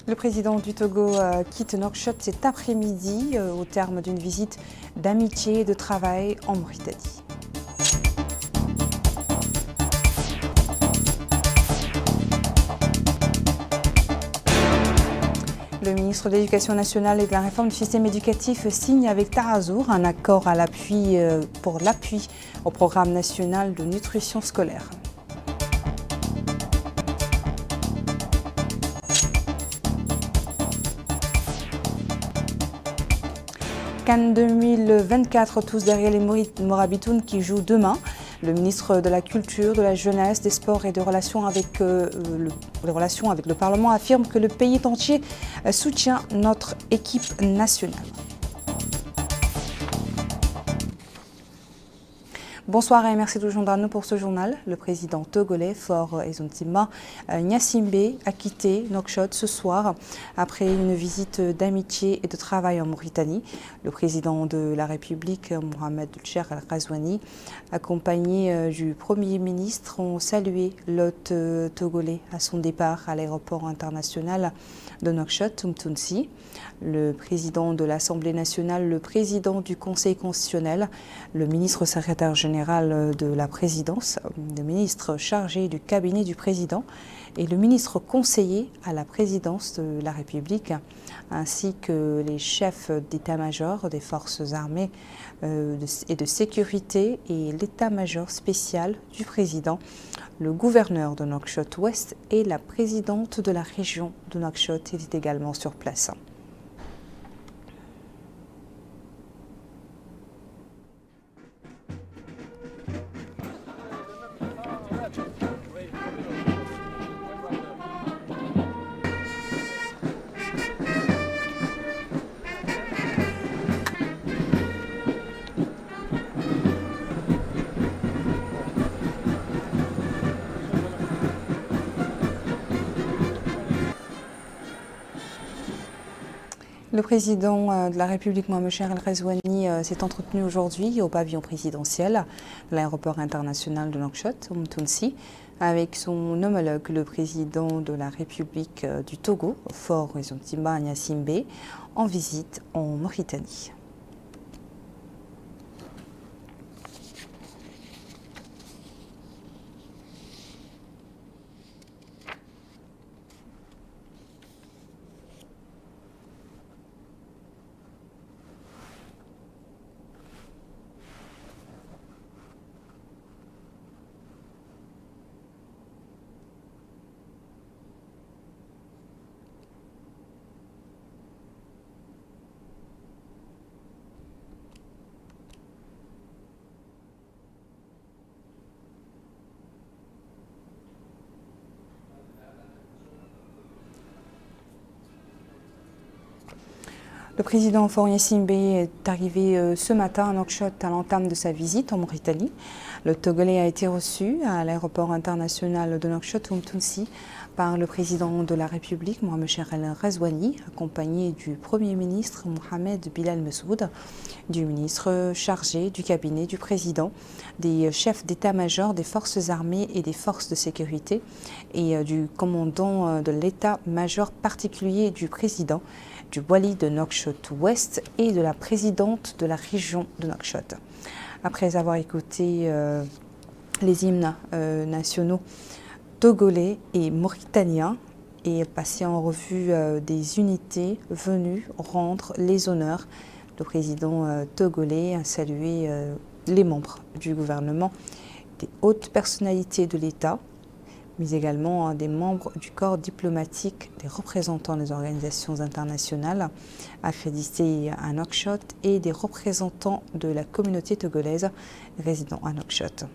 Le président du Togo quitte Nouakchott cet après-midi au terme d'une visite d'amitié et de travail en Mauritanie. Le ministre de l'Éducation nationale et de la réforme du système éducatif signe avec Tarazour un accord pour l'appui au programme national de nutrition scolaire. CAN 2024, tous derrière les Morabitounes qui jouent demain. Le ministre de la Culture, de la Jeunesse, des Sports et des relations avec le Parlement affirme que le pays entier soutient notre équipe nationale. Bonsoir et merci de joindre à nous pour ce journal. Le président togolais Faure Esontima Gnassingbé a quitté Nouakchott ce soir après une visite d'amitié et de travail en Mauritanie. Le président de la République, Mohamed Cher Al-Ghazouani, accompagné du Premier ministre, ont salué l'hôte togolais à son départ à l'aéroport international de Nouakchott, Umtounsi. Le président de l'Assemblée nationale, le président du Conseil constitutionnel, le ministre secrétaire général de la présidence, le ministre chargé du cabinet du président et le ministre conseiller à la présidence de la République, ainsi que les chefs d'état-major des forces armées et de sécurité et l'état-major spécial du président, le gouverneur de Nouakchott-Ouest et la présidente de la région de Nouakchott étaient également sur place. Le président de la République, Mohamed Cher Al-Ghazouani, s'est entretenu aujourd'hui au pavillon présidentiel de l'aéroport international de Nouakchott, Umtounsi, avec son homologue, le président de la République du Togo, Faure Esontima Gnassingbé, en visite en Mauritanie. Le président Faure Gnassingbé est arrivé ce matin à Nouakchott à l'entame de sa visite en Mauritanie. Le Togolais a été reçu à l'aéroport international de Nouakchott, Umtounsi, par le président de la République, Mohamed Cher Al-Ghazouani, accompagné du Premier ministre Mohamed Bilal Messoud, du ministre chargé du cabinet du président, des chefs d'état-major des forces armées et des forces de sécurité et du commandant de l'état-major particulier du président, du Wali de Nouakchott-Ouest et de la présidente de la région de Nouakchott. Après avoir écouté les hymnes nationaux togolais et mauritaniens et passé en revue des unités venues rendre les honneurs, le président togolais a salué les membres du gouvernement, des hautes personnalités de l'État, mais également des membres du corps diplomatique, des représentants des organisations internationales accréditées à Nouakchott et des représentants de la communauté togolaise résidant à Nouakchott.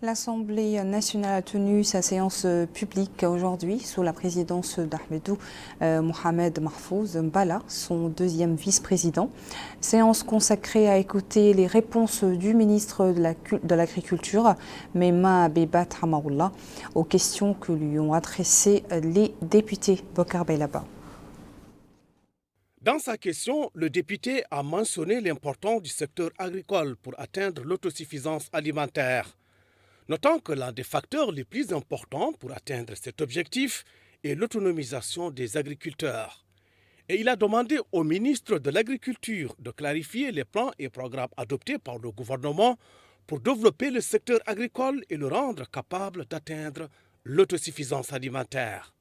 L'Assemblée nationale a tenu sa séance publique aujourd'hui sous la présidence d'Ahmedou Mohamed Mahfouz Mbala, son deuxième vice-président. Séance consacrée à écouter les réponses du ministre de l'Agriculture, Mema Bebat Hamaoula, aux questions que lui ont adressées les députés. Bokar Baylaba. Dans sa question, le député a mentionné l'importance du secteur agricole pour atteindre l'autosuffisance alimentaire, notant que l'un des facteurs les plus importants pour atteindre cet objectif est l'autonomisation des agriculteurs. Et il a demandé au ministre de l'Agriculture de clarifier les plans et programmes adoptés par le gouvernement pour développer le secteur agricole et le rendre capable d'atteindre l'autosuffisance alimentaire.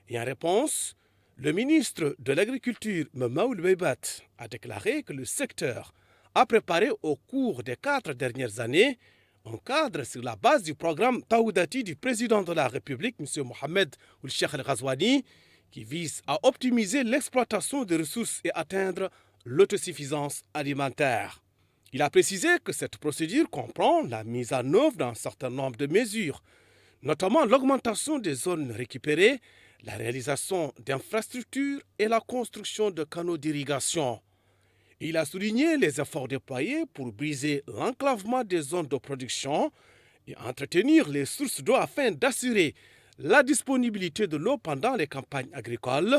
Et en réponse, le ministre de l'Agriculture, Memaoul Beibat, a déclaré que le secteur a préparé au cours des 4 dernières années un cadre sur la base du programme Taoudati du président de la République, M. Mohamed Ould Cheikh El Ghazouani, qui vise à optimiser l'exploitation des ressources et atteindre l'autosuffisance alimentaire. Il a précisé que cette procédure comprend la mise en œuvre d'un certain nombre de mesures, notamment l'augmentation des zones récupérées, la réalisation d'infrastructures et la construction de canaux d'irrigation. Il a souligné les efforts déployés pour briser l'enclavement des zones de production et entretenir les sources d'eau afin d'assurer la disponibilité de l'eau pendant les campagnes agricoles.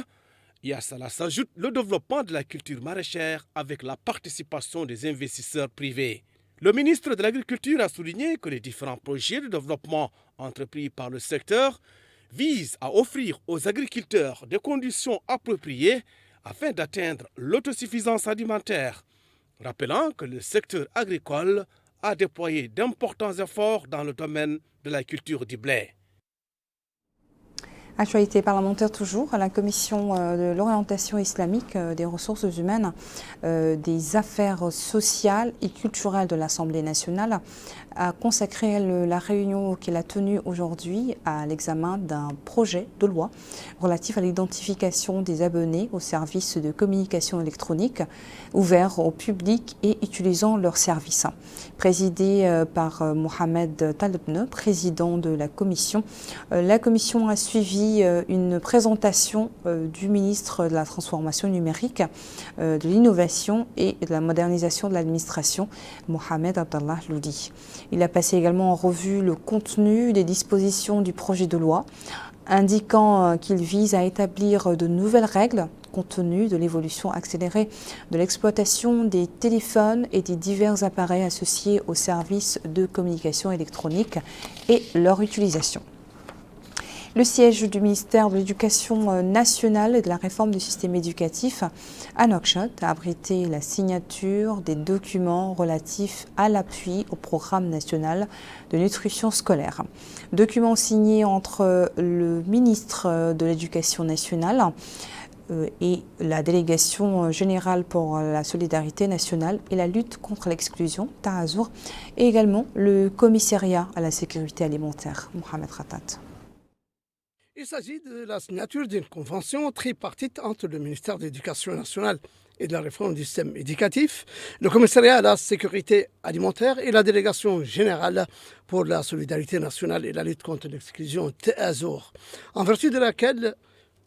Et à cela s'ajoute le développement de la culture maraîchère avec la participation des investisseurs privés. Le ministre de l'Agriculture a souligné que les différents projets de développement entrepris par le secteur visent à offrir aux agriculteurs des conditions appropriées afin d'atteindre l'autosuffisance alimentaire, rappelant que le secteur agricole a déployé d'importants efforts dans le domaine de la culture du blé. Actualité parlementaire toujours, la commission de l'orientation islamique, des ressources humaines, des affaires sociales et culturelles de l'Assemblée nationale a consacré la réunion qu'elle a tenue aujourd'hui à l'examen d'un projet de loi relatif à l'identification des abonnés aux services de communication électronique ouverts au public et utilisant leurs services. Présidé par Mohamed Talebne, président de la commission a suivi une présentation du ministre de la Transformation numérique, de l'innovation et de la modernisation de l'administration, Mohamed Abdallah Loudi. Il a passé également en revue le contenu des dispositions du projet de loi, indiquant qu'il vise à établir de nouvelles règles compte tenu de l'évolution accélérée de l'exploitation des téléphones et des divers appareils associés aux services de communication électronique et leur utilisation. Le siège du ministère de l'Éducation nationale et de la réforme du système éducatif à Nouakchott a abrité la signature des documents relatifs à l'appui au programme national de nutrition scolaire. Documents signés entre le ministre de l'Éducation nationale et la délégation générale pour la solidarité nationale et la lutte contre l'exclusion, Tahazour, et également le commissariat à la sécurité alimentaire, Mohamed Khatat. Il s'agit de la signature d'une convention tripartite entre le ministère de l'Éducation nationale et de la réforme du système éducatif, le commissariat à la sécurité alimentaire et la délégation générale pour la solidarité nationale et la lutte contre l'exclusion, Tahazour, en vertu de laquelle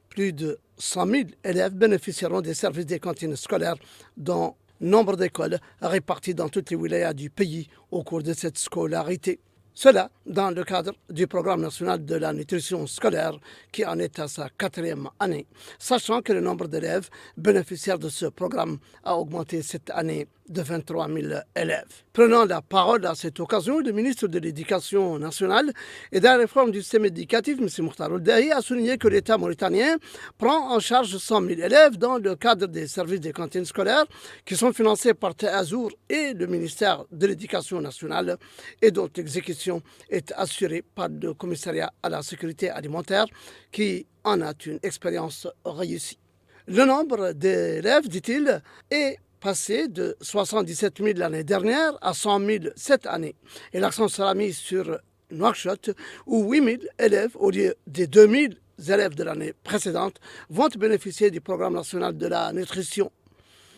plus de 100 000 élèves bénéficieront des services des cantines scolaires dans nombre d'écoles réparties dans toutes les wilayas du pays au cours de cette scolarité. Cela dans le cadre du programme national de la nutrition scolaire qui en est à sa 4e année, sachant que le nombre d'élèves bénéficiaires de ce programme a augmenté cette année de 23 000 élèves. Prenant la parole à cette occasion, le ministre de l'Éducation nationale et de la réforme du système éducatif, M. Mokhtar Ould Dahi, a souligné que l'État mauritanien prend en charge 100 000 élèves dans le cadre des services des cantines scolaires qui sont financés par Tahazour et le ministère de l'Éducation nationale et dont l'exécution est assurée par le commissariat à la sécurité alimentaire qui en a une expérience réussie. Le nombre d'élèves, dit-il, est passé de 77 000 l'année dernière à 100 000 cette année. Et l'accent sera mis sur Nouakchott, où 8 000 élèves, au lieu des 2 000 élèves de l'année précédente, vont bénéficier du programme national de la nutrition.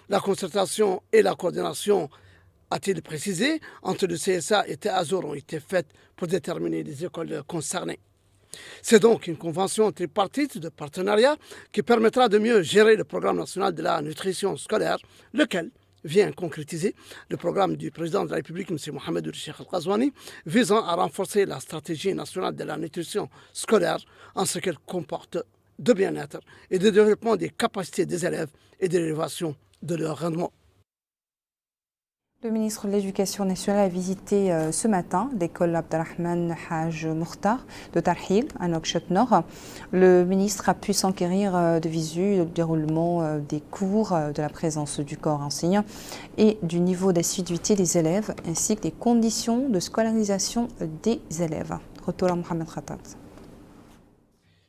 La concertation et la coordination A-t-il précisé, entre le CSA et Théazur ont été faites pour déterminer les écoles concernées. C'est donc une convention tripartite de partenariat qui permettra de mieux gérer le programme national de la nutrition scolaire, lequel vient concrétiser le programme du président de la République, M. Mohamed Cheikh Al-Ghazouani, visant à renforcer la stratégie nationale de la nutrition scolaire en ce qu'elle comporte de bien-être et de développement des capacités des élèves et de l'élévation de leur rendement. Le ministre de l'Éducation nationale a visité ce matin l'école Abdelrahman Haj Mokhtar de Tarhil, à Nouakchott-Nord. Le ministre a pu s'enquérir de visu du déroulement des cours, de la présence du corps enseignant et du niveau d'assiduité des élèves, ainsi que des conditions de scolarisation des élèves. Retour à Mohamed Khatat.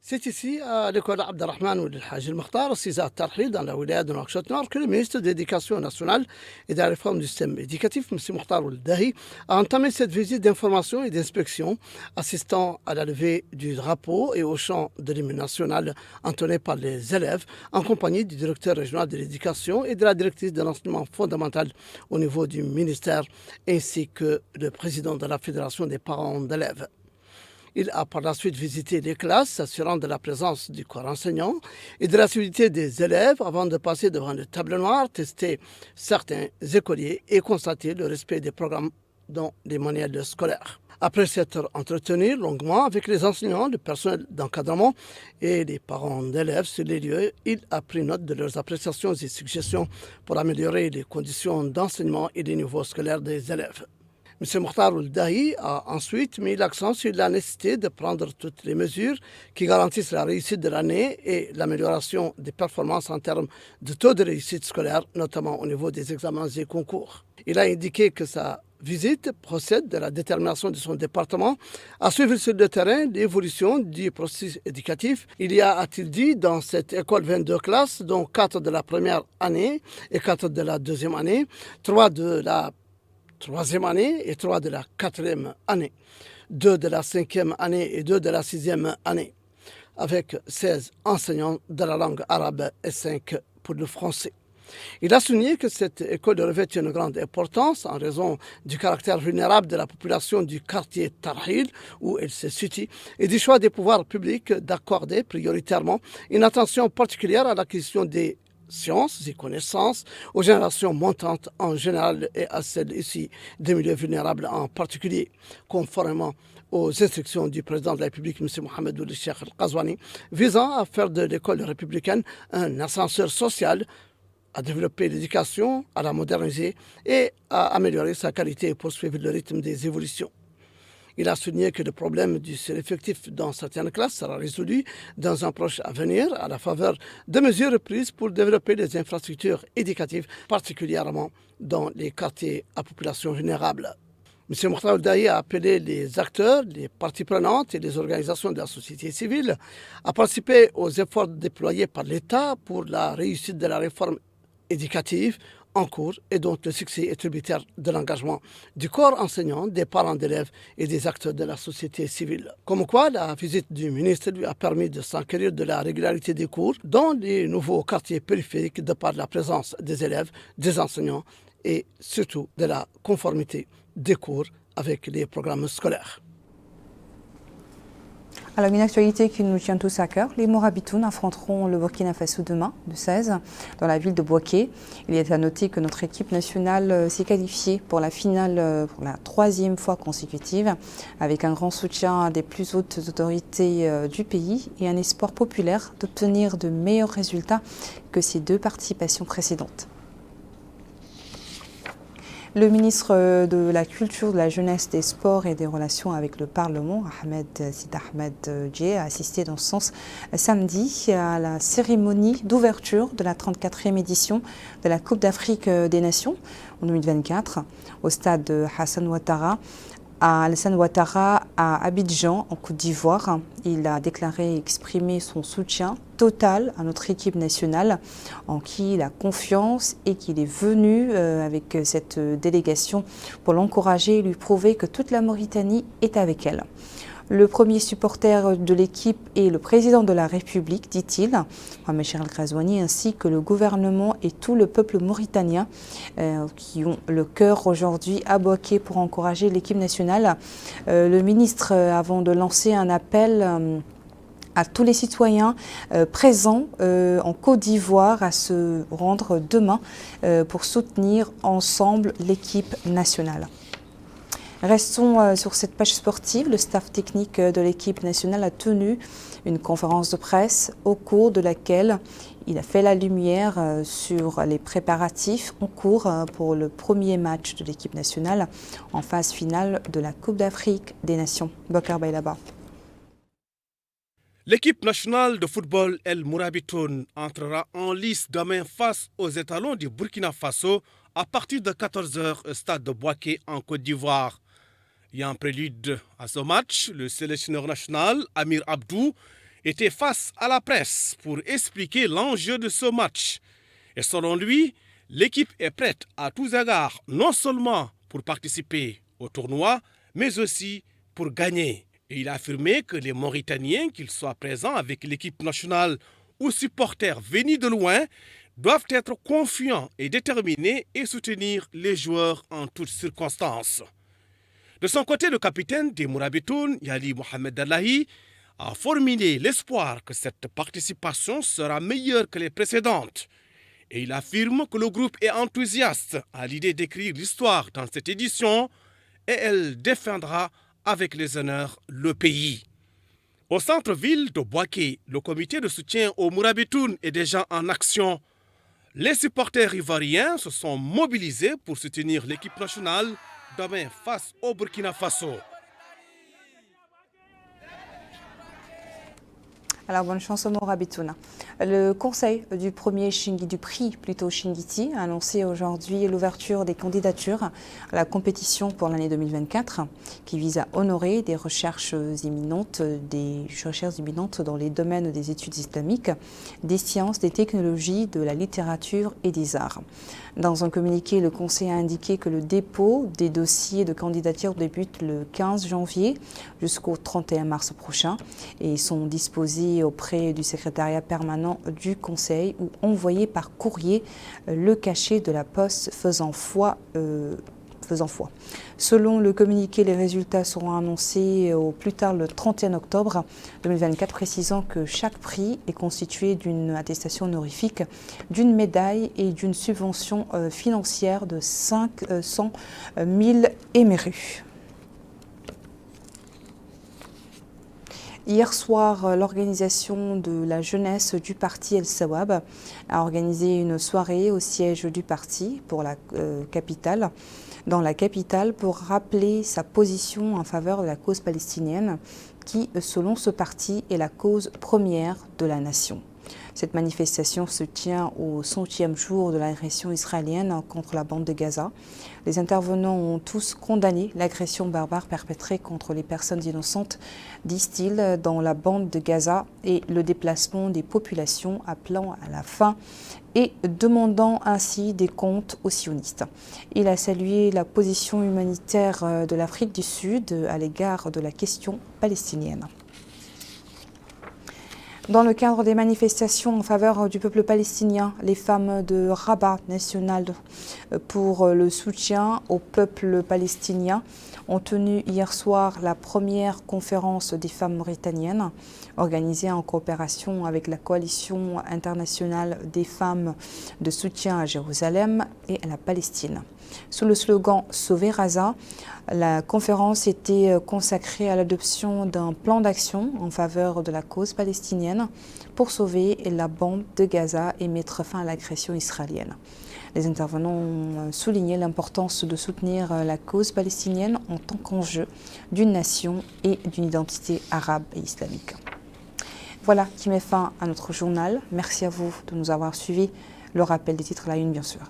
C'est ici, à l'école Abdelrahman Haj Mokhtar, à Tarhil, dans la wilaya de Nouakchott-Nord, que le ministre de l'Éducation nationale et de la réforme du système éducatif, M. Mokhtar Ould-Dahi, a entamé cette visite d'information et d'inspection, assistant à la levée du drapeau et au chant de l'hymne national entonné par les élèves, en compagnie du directeur régional de l'éducation et de la directrice de l'enseignement fondamental au niveau du ministère, ainsi que le président de la Fédération des parents d'élèves. Il a par la suite visité les classes, s'assurant de la présence du corps enseignant et de l'assiduité des élèves avant de passer devant le tableau noir, tester certains écoliers et constater le respect des programmes dans les manuels scolaires. Après s'être entretenu longuement avec les enseignants, le personnel d'encadrement et les parents d'élèves sur les lieux, il a pris note de leurs appréciations et suggestions pour améliorer les conditions d'enseignement et les niveaux scolaires des élèves. M. Mokhtar Ould-Dahi a ensuite mis l'accent sur la nécessité de prendre toutes les mesures qui garantissent la réussite de l'année et l'amélioration des performances en termes de taux de réussite scolaire, notamment au niveau des examens et concours. Il a indiqué que sa visite procède de la détermination de son département à suivre sur le terrain l'évolution du processus éducatif. Il y a, a-t-il dit, dans cette école 22 classes, dont 4 de la première année et 4 de la deuxième année, 3 de la troisième année et 3 de la quatrième année, 2 de la cinquième année et 2 de la sixième année, avec 16 enseignants de la langue arabe et 5 pour le français. Il a souligné que cette école revêt une grande importance en raison du caractère vulnérable de la population du quartier Tarhil, où elle se situe, et du choix des pouvoirs publics d'accorder prioritairement une attention particulière à l'acquisition des sciences et connaissances aux générations montantes en général et à celles ici des milieux vulnérables en particulier, conformément aux instructions du président de la République, M. Mohamed Cheikh Al-Ghazouani, visant à faire de l'école républicaine un ascenseur social, à développer l'éducation, à la moderniser et à améliorer sa qualité et poursuivre le rythme des évolutions. Il a souligné que le problème du sureffectif dans certaines classes sera résolu dans un proche avenir à la faveur de mesures prises pour développer les infrastructures éducatives, particulièrement dans les quartiers à population vulnérable. M. Mokhtar Ould-Dahi a appelé les acteurs, les parties prenantes et les organisations de la société civile à participer aux efforts déployés par l'État pour la réussite de la réforme éducative en cours et dont le succès est tributaire de l'engagement du corps enseignant, des parents d'élèves et des acteurs de la société civile. Comme quoi, la visite du ministre lui a permis de s'enquérir de la régularité des cours dans les nouveaux quartiers périphériques de par la présence des élèves, des enseignants et surtout de la conformité des cours avec les programmes scolaires. Alors, une actualité qui nous tient tous à cœur, les Morabitoun affronteront le Burkina Faso demain, le 16, dans la ville de Bouaké. Il est à noter que notre équipe nationale s'est qualifiée pour la finale pour la 3e fois consécutive, avec un grand soutien des plus hautes autorités du pays et un espoir populaire d'obtenir de meilleurs résultats que ces 2 participations précédentes. Le ministre de la Culture, de la Jeunesse, des Sports et des Relations avec le Parlement, Sid Ahmed Djeh, a assisté dans ce sens samedi à la cérémonie d'ouverture de la 34e édition de la Coupe d'Afrique des Nations en 2024 au stade Hassan Ouattara à Abidjan, en Côte d'Ivoire. Il a déclaré exprimer son soutien total à notre équipe nationale, en qui il a confiance et qu'il est venu avec cette délégation pour l'encourager et lui prouver que toute la Mauritanie est avec elle. Le premier supporter de l'équipe est le président de la République, dit-il, Mohamed Chérif Ghazouani, ainsi que le gouvernement et tout le peuple mauritanien qui ont le cœur aujourd'hui à Bouaké pour encourager l'équipe nationale. Le ministre, avant de lancer un appel à tous les citoyens présents en Côte d'Ivoire à se rendre demain pour soutenir ensemble l'équipe nationale. Restons sur cette page sportive. Le staff technique de l'équipe nationale a tenu une conférence de presse au cours de laquelle il a fait la lumière sur les préparatifs en cours pour le premier match de l'équipe nationale en phase finale de la Coupe d'Afrique des Nations. Bakar Baylaba. L'équipe nationale de football El Mourabitoun entrera en lice demain face aux étalons du Burkina Faso à partir de 14h au stade de Bouaké en Côte d'Ivoire. Et en prélude à ce match, le sélectionneur national Amir Abdou était face à la presse pour expliquer l'enjeu de ce match. Et selon lui, l'équipe est prête à tous égards, non seulement pour participer au tournoi, mais aussi pour gagner. Et il a affirmé que les Mauritaniens, qu'ils soient présents avec l'équipe nationale ou supporters venus de loin, doivent être confiants et déterminés et soutenir les joueurs en toutes circonstances. De son côté, le capitaine des Mourabitoun, Yali Mohamed Allahi, a formulé l'espoir que cette participation sera meilleure que les précédentes. Et il affirme que le groupe est enthousiaste à l'idée d'écrire l'histoire dans cette édition et elle défendra avec les honneurs le pays. Au centre-ville de Bouaké, le comité de soutien aux Mourabitoun est déjà en action. Les supporters ivoiriens se sont mobilisés pour soutenir l'équipe nationale demain face au Burkina Faso. Alors, bonne chance au Mourabitoun. Le conseil du prix Shingiti a annoncé aujourd'hui l'ouverture des candidatures à la compétition pour l'année 2024 qui vise à honorer des recherches imminentes dans les domaines des études islamiques, des sciences, des technologies, de la littérature et des arts. Dans un communiqué, le conseil a indiqué que le dépôt des dossiers de candidature débute le 15 janvier jusqu'au 31 mars prochain et sont disposés auprès du secrétariat permanent du Conseil ou envoyés par courrier le cachet de la poste faisant foi. Selon le communiqué, les résultats seront annoncés au plus tard le 31 octobre 2024, précisant que chaque prix est constitué d'une attestation honorifique, d'une médaille et d'une subvention financière de 500 000 émerus. Hier soir, l'organisation de la jeunesse du parti El Sawab a organisé une soirée au siège du parti dans la capitale pour rappeler sa position en faveur de la cause palestinienne qui, selon ce parti, est la cause première de la nation. Cette manifestation se tient au 100e jour de l'agression israélienne contre la bande de Gaza. Les intervenants ont tous condamné l'agression barbare perpétrée contre les personnes innocentes, disent-ils, dans la bande de Gaza et le déplacement des populations appelant à la faim et demandant ainsi des comptes aux sionistes. Il a salué la position humanitaire de l'Afrique du Sud à l'égard de la question palestinienne. Dans le cadre des manifestations en faveur du peuple palestinien, les femmes de Rabat national pour le soutien au peuple palestinien ont tenu hier soir la première conférence des femmes mauritaniennes organisée en coopération avec la coalition internationale des femmes de soutien à Jérusalem et à la Palestine. Sous le slogan « Sauver Gaza », la conférence était consacrée à l'adoption d'un plan d'action en faveur de la cause palestinienne pour sauver la bande de Gaza et mettre fin à l'agression israélienne. Les intervenants ont souligné l'importance de soutenir la cause palestinienne en tant qu'enjeu d'une nation et d'une identité arabe et islamique. Voilà qui met fin à notre journal. Merci à vous de nous avoir suivis. Le rappel des titres à la une, bien sûr.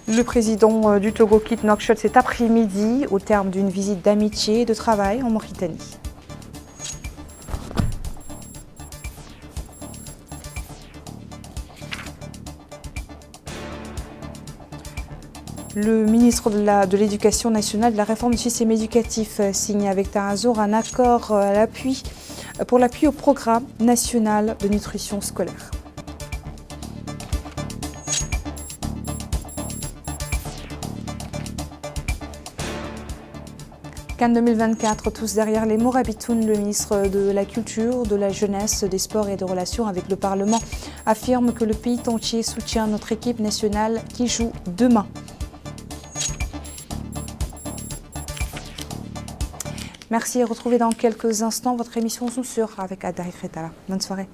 Le président du Togo quitte Nouakchott cet après-midi au terme d'une visite d'amitié et de travail en Mauritanie. Le ministre de l'Éducation nationale, de la réforme du système éducatif, signe avec Tarazour un accord pour l'appui au programme national de nutrition scolaire. Cannes 2024, tous derrière les Morabitoun, le ministre de la Culture, de la Jeunesse, des Sports et des Relations avec le Parlement affirme que le pays entier soutient notre équipe nationale qui joue demain. Merci et retrouvez dans quelques instants votre émission Sous-Sur avec Adari Kretala. Bonne soirée.